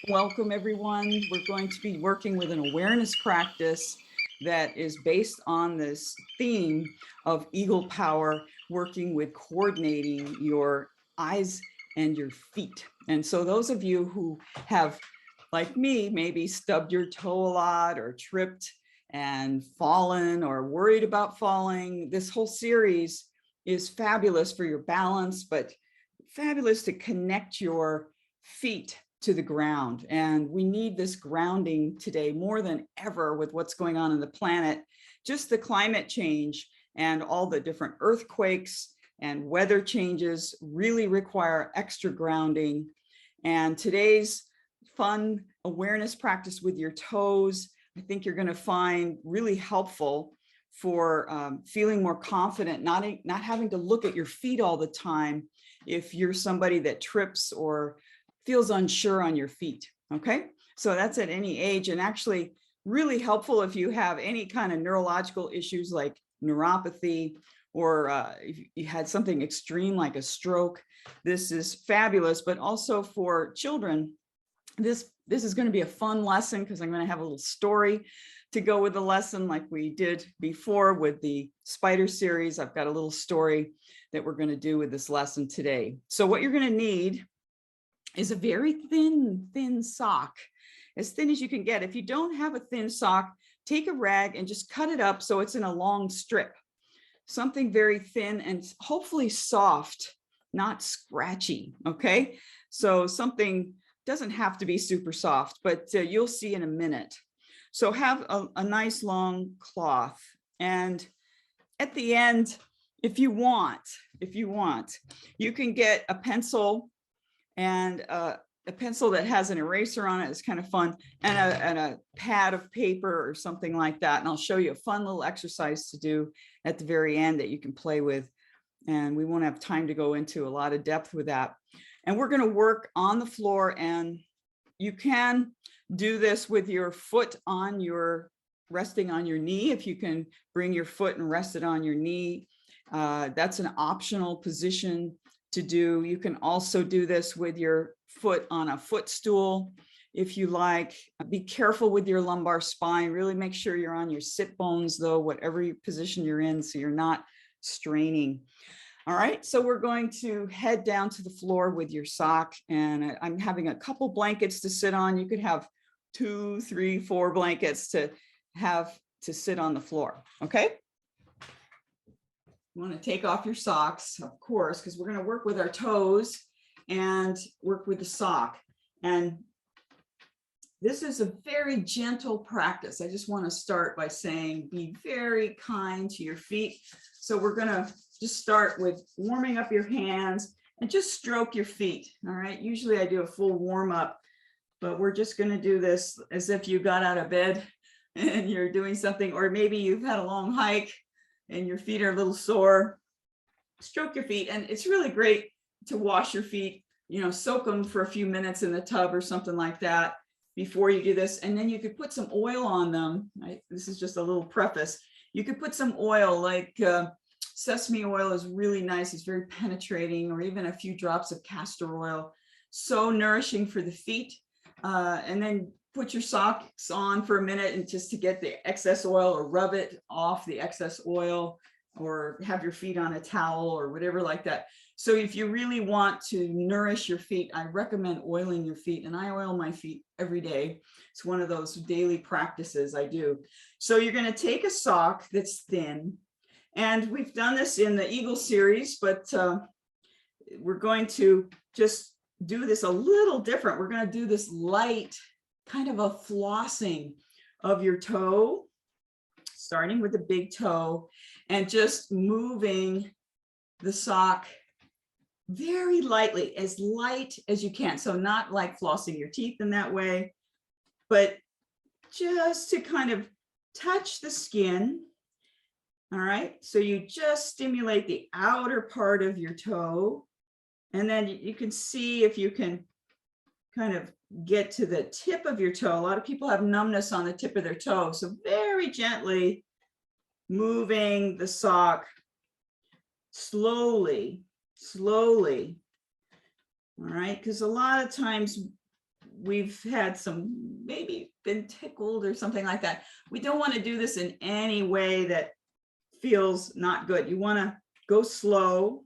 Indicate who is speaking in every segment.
Speaker 1: Welcome, everyone. We're going to be working with an awareness practice that is based on this theme of eagle power, working with coordinating your eyes and your feet. And so those of you who have, like me, maybe stubbed your toe a lot or tripped and fallen or worried about falling, this whole series is fabulous for your balance, but fabulous to connect your feet to the ground. And we need this grounding today more than ever with what's going on in the planet. Just the climate change and all the different earthquakes and weather changes really require extra grounding. And today's fun awareness practice with your toes, I think you're going to find really helpful for feeling more confident, not having to look at your feet all the time if you're somebody that trips or feels unsure on your feet. Okay, so that's at any age, and actually really helpful if you have any kind of neurological issues like neuropathy, or if you had something extreme like a stroke. This is fabulous. But also for children, this is going to be a fun lesson because I'm going to have a little story to go with the lesson like we did before with the spider series. I've got a little story that we're going to do with this lesson today. So what you're going to need is a very thin sock, as thin as you can get. If you don't have a thin sock, take a rag and just cut it up so it's in a long strip. Something very thin and hopefully soft, not scratchy, okay? So something doesn't have to be super soft, but you'll see in a minute. So have a nice long cloth, and at the end, if you want, you can get a pencil, and a pencil that has an eraser on it is kind of fun, and a pad of paper or something like that. And I'll show you a fun little exercise to do at the very end that you can play with. And we won't have time to go into a lot of depth with that. And we're going to work on the floor, and you can do this with your foot on your, resting on your knee. If you can bring your foot and rest it on your knee, that's an optional position to do. You can also do this with your foot on a footstool if you like. Be careful with your lumbar spine. Really make sure you're on your sit bones though, whatever position you're in, so you're not straining. All right, so we're going to head down to the floor with your sock, and I'm having a couple blankets to sit on. You could have 2, 3, 4 blankets to have to sit on the floor, okay? You want to take off your socks, of course, because we're going to work with our toes and work with the sock. And this is a very gentle practice. I just want to start by saying be very kind to your feet. So we're going to just start with warming up your hands and just stroke your feet. All right. Usually I do a full warm up, but we're just going to do this as if you got out of bed and you're doing something, or maybe you've had a long hike and your feet are a little sore. Stroke your feet. And it's really great to wash your feet, soak them for a few minutes in the tub or something like that before you do this. And then you could put some oil on them. Right? This is just a little preface. You could put some oil, like sesame oil is really nice. It's very penetrating, or even a few drops of castor oil. So nourishing for the feet. And then put your socks on for a minute and just to get the excess oil, or rub it off the excess oil, or have your feet on a towel or whatever like that. So if you really want to nourish your feet, I recommend oiling your feet, and I oil my feet every day. It's one of those daily practices I do. So you're going to take a sock that's thin, and we've done this in the Eagle series, but we're going to just do this a little different. We're going to do this light kind of a flossing of your toe, starting with the big toe, and just moving the sock very lightly, as light as you can. So not like flossing your teeth in that way, but just to kind of touch the skin. All right, so you just stimulate the outer part of your toe, and then you can see if you can kind of get to the tip of your toe. A lot of people have numbness on the tip of their toe. So very gently moving the sock slowly. All right, because a lot of times we've had some, maybe been tickled or something like that. We don't want to do this in any way that feels not good. You want to go slow.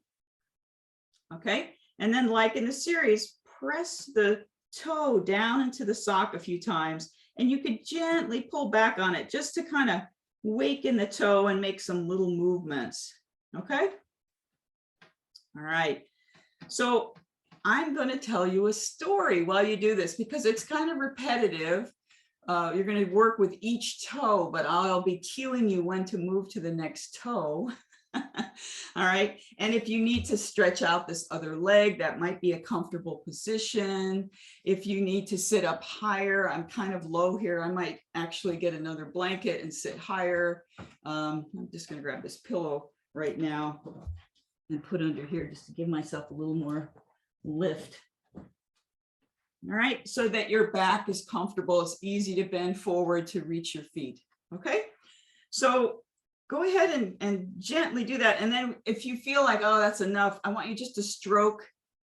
Speaker 1: Okay. And then, like in the series, press the toe down into the sock a few times, and you could gently pull back on it just to kind of waken the toe and make some little movements. Okay. All right. So I'm going to tell you a story while you do this, because it's kind of repetitive. You're going to work with each toe, but I'll be cueing you when to move to the next toe. All right. And if you need to stretch out this other leg, that might be a comfortable position. If you need to sit up higher, I'm kind of low here. I might actually get another blanket and sit higher. I'm just going to grab this pillow right now and put under here just to give myself a little more lift. All right. So that your back is comfortable. It's easy to bend forward to reach your feet. Okay. So go ahead and gently do that. And then if you feel like, oh, that's enough, I want you just to stroke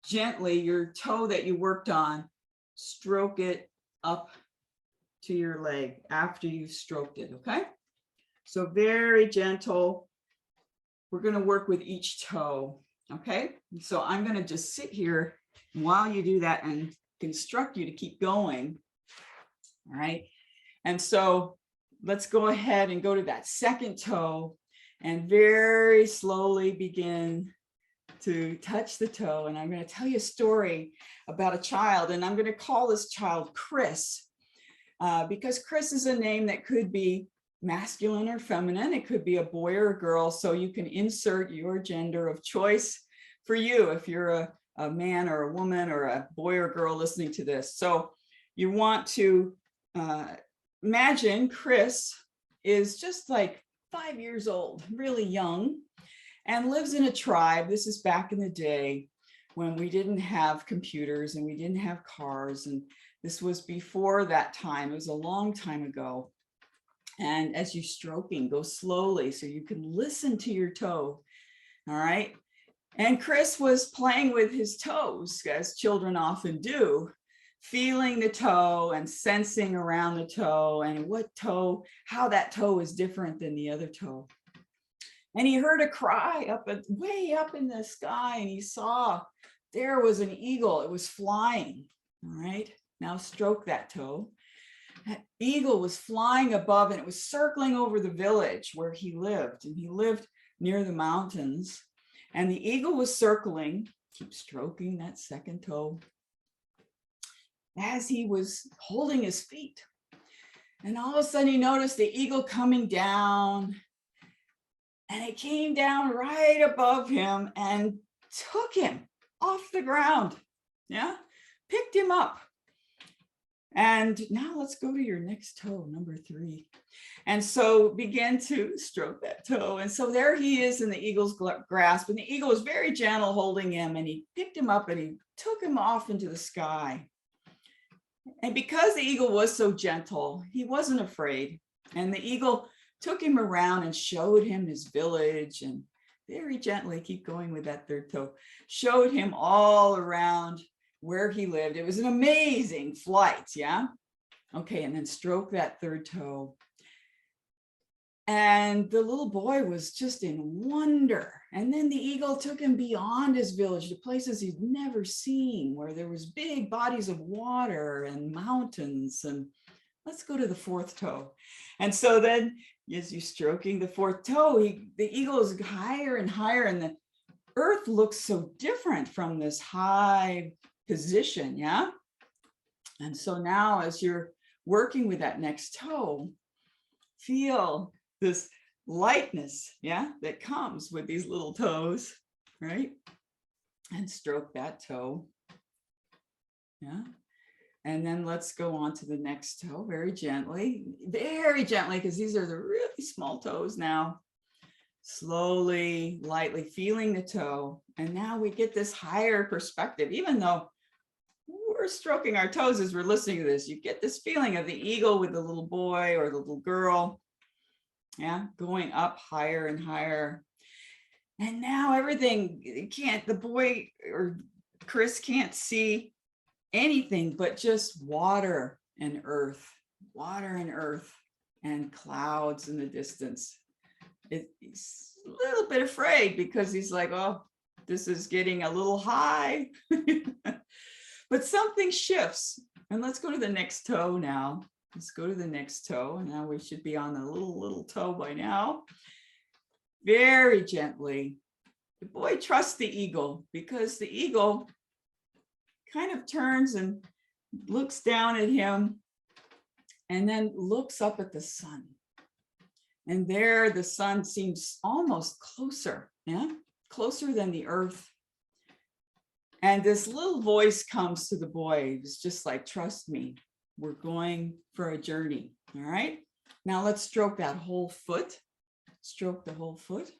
Speaker 1: gently your toe that you worked on, stroke it up to your leg after you've stroked it, okay? So very gentle. We're gonna work with each toe, okay? So I'm gonna just sit here while you do that and instruct you to keep going, all right? And so let's go ahead and go to that second toe and very slowly begin to touch the toe. And I'm going to tell you a story about a child, and I'm going to call this child Chris, because Chris is a name that could be masculine or feminine. It could be a boy or a girl. So you can insert your gender of choice for you if you're a man or a woman or a boy or girl listening to this. So you want to imagine Chris is just like 5 years old, really young, and lives in a tribe. This is back in the day when we didn't have computers and we didn't have cars. And this was before that time. It was a long time ago. And as you're stroking, go slowly so you can listen to your toe. All right. And Chris was playing with his toes, as children often do, feeling the toe and sensing around the toe and how that toe is different than the other toe. And he heard a cry way up in the sky, and he saw there was an eagle. It was flying. All right, now stroke that toe. That eagle was flying above, and it was circling over the village where he lived, and he lived near the mountains. And the eagle was circling, keep stroking that second toe, as he was holding his feet. And all of a sudden he noticed the eagle coming down, and it came down right above him and took him off the ground. Yeah, picked him up. And now let's go to your next toe, number 3. And so begin to stroke that toe. And so there he is in the eagle's grasp, and the eagle was very gentle holding him, and he picked him up and he took him off into the sky. And because the eagle was so gentle, he wasn't afraid. And the eagle took him around and showed him his village, and very gently, keep going with that third toe, showed him all around where he lived. It was an amazing flight, yeah? Okay, and then stroke that third toe. And the little boy was just in wonder. And then the eagle took him beyond his village to places he'd never seen, where there was big bodies of water and mountains. And let's go to the fourth toe. And so then as you're stroking the fourth toe, the eagle is higher and higher, and the earth looks so different from this high position, yeah? And so now as you're working with that next toe, feel this lightness, yeah, that comes with these little toes, right? And stroke that toe, yeah? And then let's go on to the next toe very gently, because these are the really small toes now. Slowly, lightly feeling the toe. And now we get this higher perspective, even though we're stroking our toes as we're listening to this, you get this feeling of the eagle with the little boy or the little girl, yeah, going up higher and higher. And now everything, the boy or Chris can't see
Speaker 2: anything but just water and earth and clouds in the distance. He's a little bit afraid because he's like, oh, this is getting a little high. But something shifts. And let's go to the next toe now. Let's go to the next toe. And now we should be on the little toe by now. Very gently. The boy trusts the eagle because the eagle kind of turns and looks down at him and then looks up at the sun. And there the sun seems almost closer, yeah, closer than the earth. And this little voice comes to the boy. It's just like, trust me, we're going for a journey. All right. Now let's stroke that whole foot. Stroke the whole foot.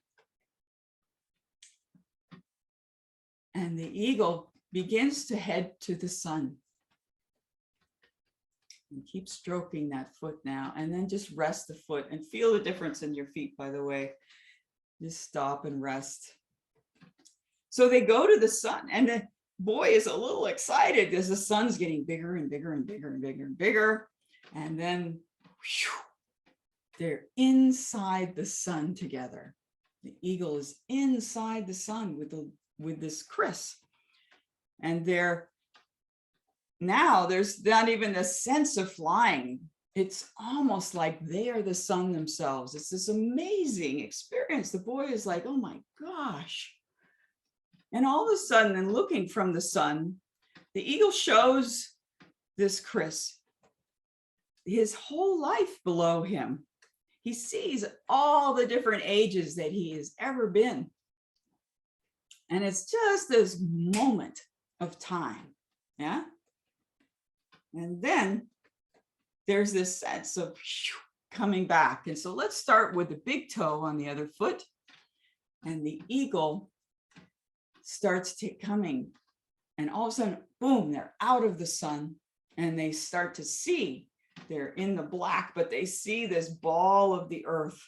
Speaker 2: And the eagle begins to head to the sun. And keep stroking that foot now. And then just rest the foot and feel the difference in your feet, by the way. Just stop and rest. So they go to the sun, and the boy is a little excited as the sun's getting bigger and bigger and bigger and bigger and bigger. And then whew, they're inside the sun together. The eagle is inside the sun with this Chris. And there's not even a sense of flying. It's almost like they are the sun themselves. It's this amazing experience. The boy is like, oh my gosh. And all of a sudden, and looking from the sun, the eagle shows this Chris his whole life below him. He sees all the different ages that he has ever been. And it's just this moment of time. Yeah. And then there's this sense of coming back. And so let's start with the big toe on the other foot. And the eagle starts coming. And all of a sudden, boom, they're out of the sun. And they start to see, they're in the black, but they see this ball of the earth.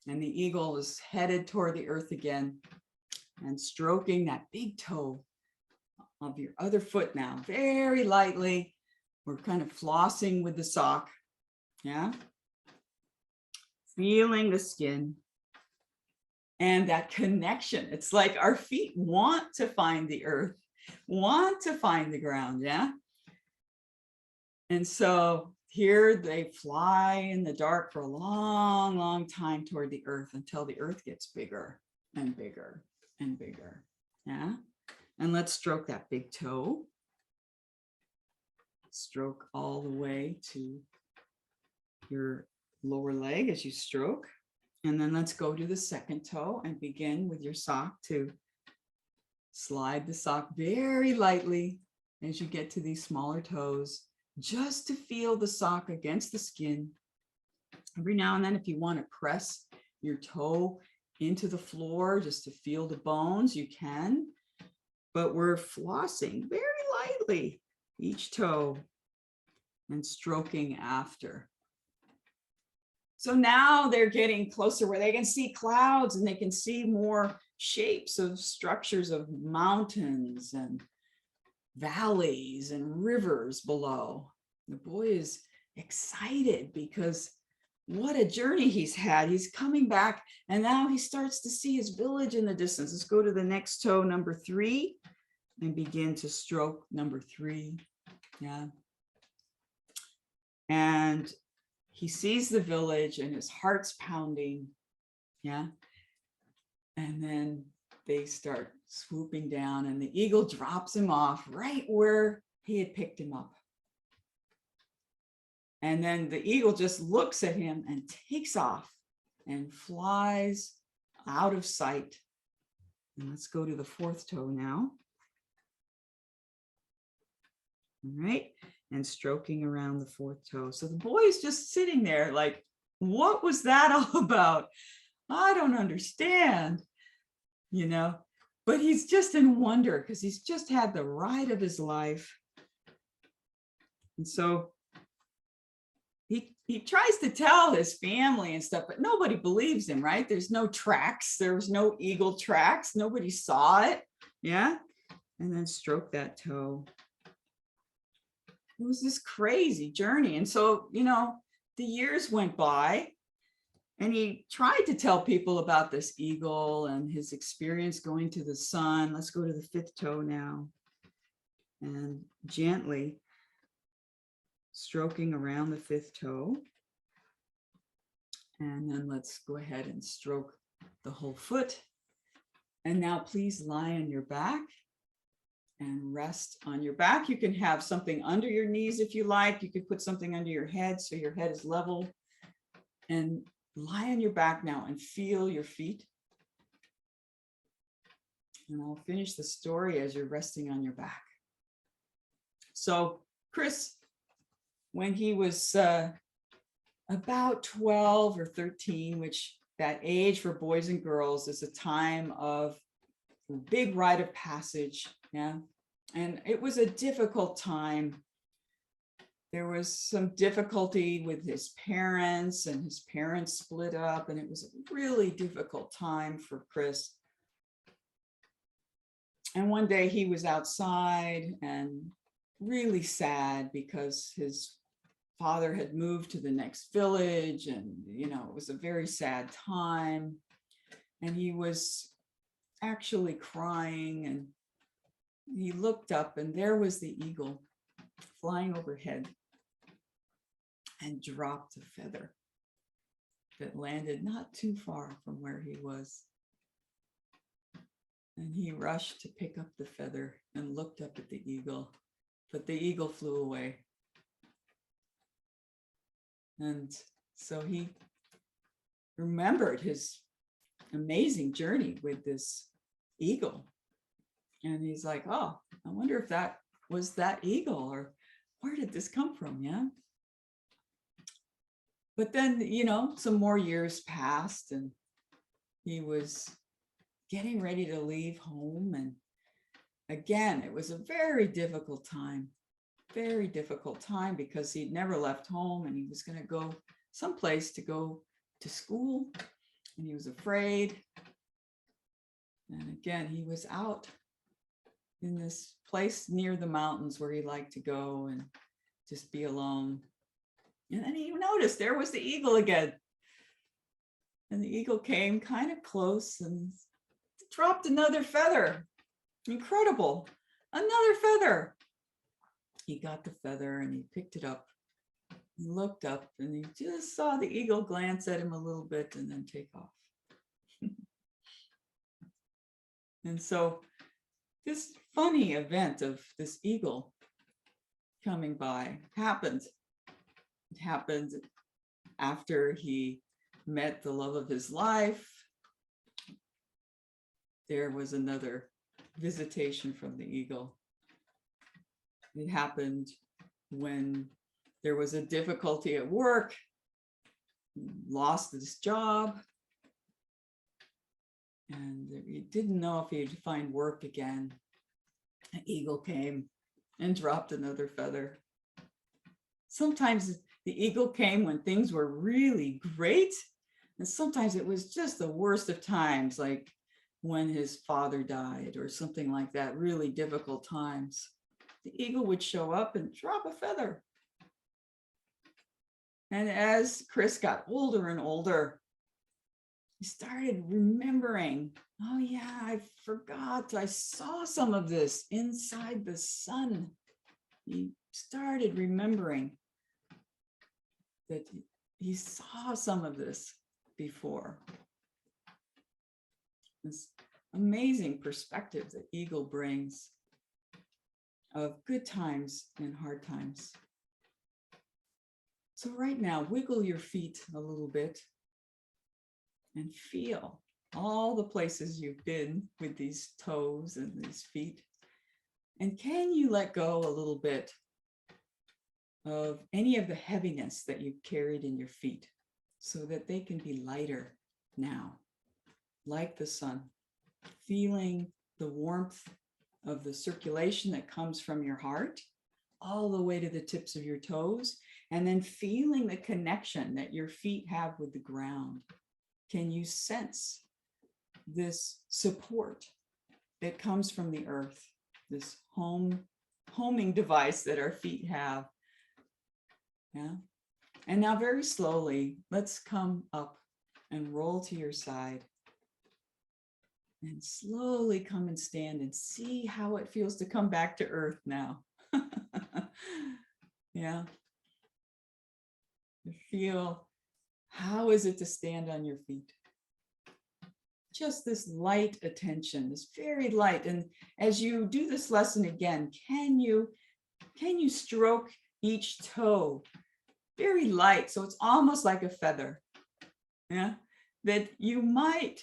Speaker 2: And the eagle is headed toward the earth again and stroking that big toe of your other foot now, very lightly. We're kind of flossing with the sock. Yeah. Feeling the skin and that connection. It's like our feet want to find the earth, want to find the ground. Yeah. And so here they fly in the dark for a long, long time toward the earth until the earth gets bigger and bigger and bigger. Yeah. And let's stroke that big toe. Stroke all the way to your lower leg as you stroke. And then let's go to the second toe and begin with your sock to slide the sock very lightly as you get to these smaller toes, just to feel the sock against the skin. Every now and then, if you want to press your toe into the floor just to feel the bones, you can. But we're flossing very lightly each toe and stroking after. So now they're getting closer where they can see clouds and they can see more shapes of structures of mountains and valleys and rivers below. The boy is excited because what a journey he's had. He's coming back and now he starts to see his village in the distance. Let's go to the next toe, number 3, and begin to stroke number 3. Yeah. And he sees the village and his heart's pounding. Yeah. And then they start swooping down and the eagle drops him off right where he had picked him up. And then the eagle just looks at him and takes off and flies out of sight. And let's go to the 4th toe now. All right. And stroking around the 4th toe. So the boy is just sitting there like, what was that all about? I don't understand, you know, but he's just in wonder because he's just had the ride of his life. And so he tries to tell his family and stuff, but nobody believes him, right? There's no tracks. There was no eagle tracks. Nobody saw it. Yeah. And then stroke that toe.
Speaker 1: it was this crazy journey. And so, you know, the years went by and he tried to tell people about this eagle and his experience going to the sun. Let's go to the fifth toe now. And gently stroking around the fifth toe. And then let's go ahead and stroke the whole foot. And now please lie on your back and rest on your back. You can have something under your knees if you like. You could put something under your head so your head is level. And lie on your back now and feel your feet. And I'll finish the story as you're resting on your back. So Chris, when he was about 12 or 13, which that age for boys and girls is a time of big rite of passage. Yeah. And it was a difficult time. There was some difficulty with his parents, and his parents split up, and it was a really difficult time for Chris. And one day he was outside and really sad because his father had moved to the next village, and you know, it was a very sad time. And he was actually crying, and he looked up, and there was the eagle flying overhead and dropped a feather that landed not too far from where he was. And he rushed to pick up the feather and looked up at the eagle, but the eagle flew away. And so he remembered his amazing journey with this eagle. And he's like, oh, I wonder if that was that eagle, or where did this come from? Yeah. But then, you know, some more years passed and he was getting ready to leave home. And again, it was a very difficult time because he'd never left home, and he was going to go someplace to go to school, and he was afraid. And again, he was out in this place near the mountains where he liked to go and just be alone. And then he noticed there was the eagle again. And the eagle came kind of close and dropped another feather. Incredible. Another feather. He got the feather and he picked it up. He looked up and he just saw the eagle glance at him a little bit and then take off. And so this funny event of this eagle coming by happened. It happened after he met the love of his life. There was another visitation from the eagle. It happened when there was a difficulty at work, he lost his job, and he didn't know if he'd find work again. An eagle came and dropped another feather. Sometimes the eagle came when things were really great, and sometimes it was just the worst of times, like when his father died or something like that, really difficult times. The eagle would show up and drop a feather. And as Chris got older and older, he started remembering, oh yeah, I forgot, I saw some of this inside the sun. He started remembering that he saw some of this before. This amazing perspective that eagle brings of good times and hard times. So right now, wiggle your feet a little bit and feel all the places you've been with these toes and these feet. And can you let go a little bit of any of the heaviness that you've carried in your feet so that they can be lighter now, like the sun, feeling the warmth of the circulation that comes from your heart all the way to the tips of your toes, and then feeling the connection that your feet have with the ground. Can you sense this support that comes from the earth, this home homing device that our feet have. Yeah. And now very slowly, let's come up and roll to your side. And slowly come and stand and see how it feels to come back to earth now. Yeah. Feel, how is it to stand on your feet? Just this light attention, this very light. And as you do this lesson again, can you stroke each toe very light, so it's almost like a feather? Yeah, that you might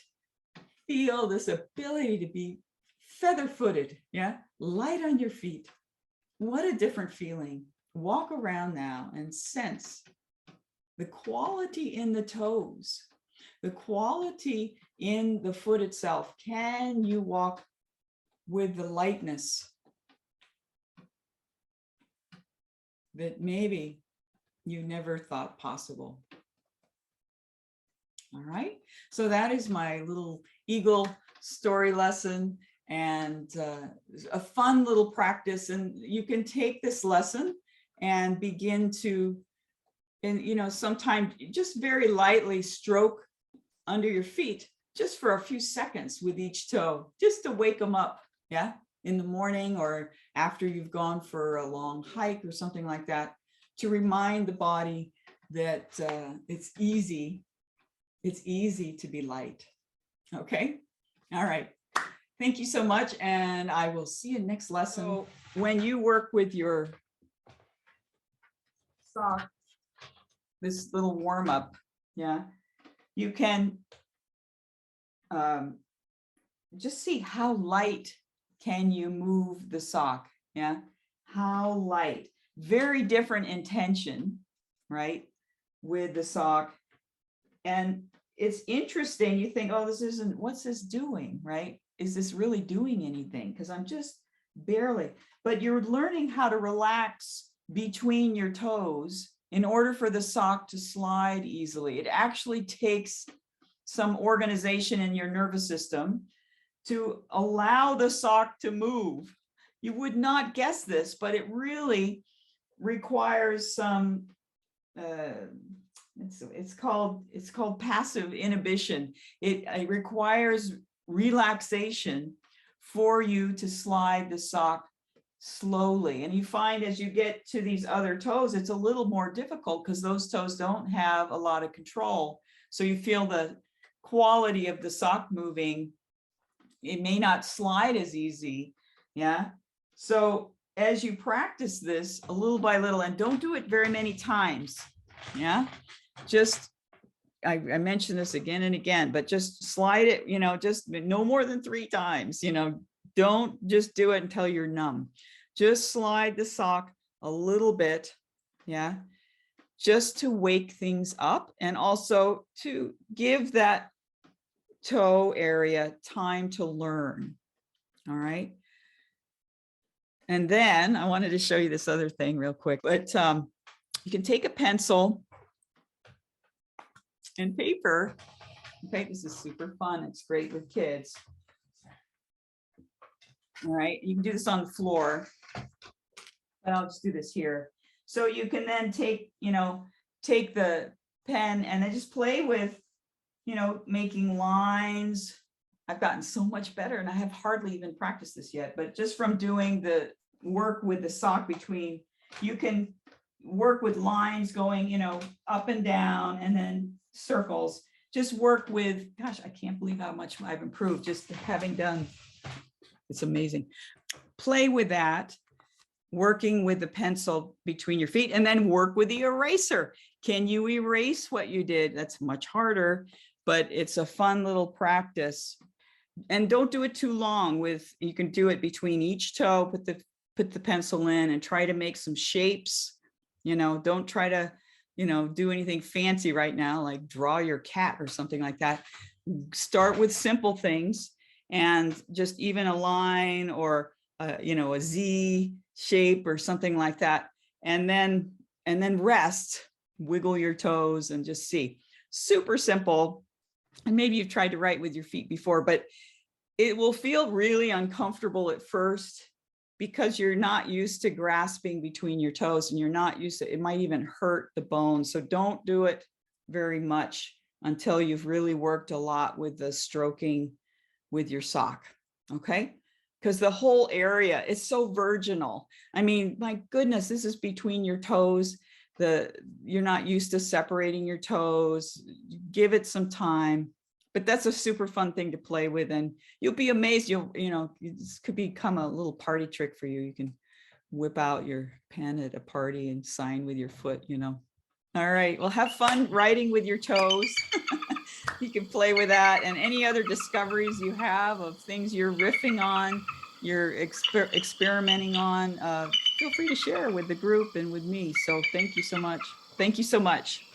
Speaker 1: feel this ability to be feather-footed. Yeah, light on your feet. What a different feeling. Walk around now and sense the quality in the toes, the quality in the foot itself. Can you walk with the lightness that maybe you never thought possible? All right, so that is my little eagle story lesson, and a fun little practice. And you can take this lesson and begin to, and sometimes just very lightly stroke under your feet just for a few seconds with each toe, just to wake them up. Yeah, in the morning or after you've gone for a long hike or something like that, to remind the body that it's easy to be light. Okay, all right, thank you so much, and I will see you next lesson. So when you work with your sock, this little warm up, yeah, you can just see how light can you move the sock. Yeah, how light. Very different intention, right, with the sock. And it's interesting, you think, oh, this isn't, what's this doing, right? Is this really doing anything? Because I'm just barely, but you're learning how to relax between your toes in order for the sock to slide easily. It actually takes some organization in your nervous system to allow the sock to move. You would not guess this, but it really requires some it's called passive inhibition. It requires relaxation for you to slide the sock slowly. And you find as you get to these other toes, it's a little more difficult because those toes don't have a lot of control. So you feel the quality of the sock moving. It may not slide as easy. Yeah. So as you practice this a little by little, and don't do it very many times. Yeah. Just, I mentioned this again and again, but just slide it, just no more than 3 times, don't just do it until you're numb. Just slide the sock a little bit. Yeah. Just to wake things up and also to give that toe area time to learn. All right. And then I wanted to show you this other thing real quick, but you can take a pencil and paper. Okay, this is super fun. It's great with kids. All right, you can do this on the floor, but I'll just do this here. So you can then take the pen and then just play with, making lines. I've gotten so much better, and I have hardly even practiced this yet, but just from doing the work with the sock between, you can work with lines going, up and down, and then circles. Just work with, gosh, I can't believe how much I've improved just having done. It's amazing. Play with that, working with the pencil between your feet, and then work with the eraser. Can you erase what you did? That's much harder, but it's a fun little practice. And don't do it too long. You can do it between each toe, put the pencil in and try to make some shapes. Don't try to, do anything fancy right now, like draw your cat or something like that. Start with simple things and just even a line or, a Z shape or something like that. And then rest, wiggle your toes and just see. Super simple. And maybe you've tried to write with your feet before, but it will feel really uncomfortable at first. because you're not used to grasping between your toes and you're not used to, it might even hurt the bones. So don't do it very much until you've really worked a lot with the stroking with your sock. Okay. Because the whole area is so virginal. I mean, my goodness, this is between your toes. You're not used to separating your toes. Give it some time. But that's a super fun thing to play with, and you'll be amazed. This could become a little party trick for you. You can whip out your pen at a party and sign with your foot, All right, well, have fun writing with your toes. You can play with that, and any other discoveries you have of things you're riffing on, you're experimenting on, feel free to share with the group and with me. So thank you so much. Thank you so much.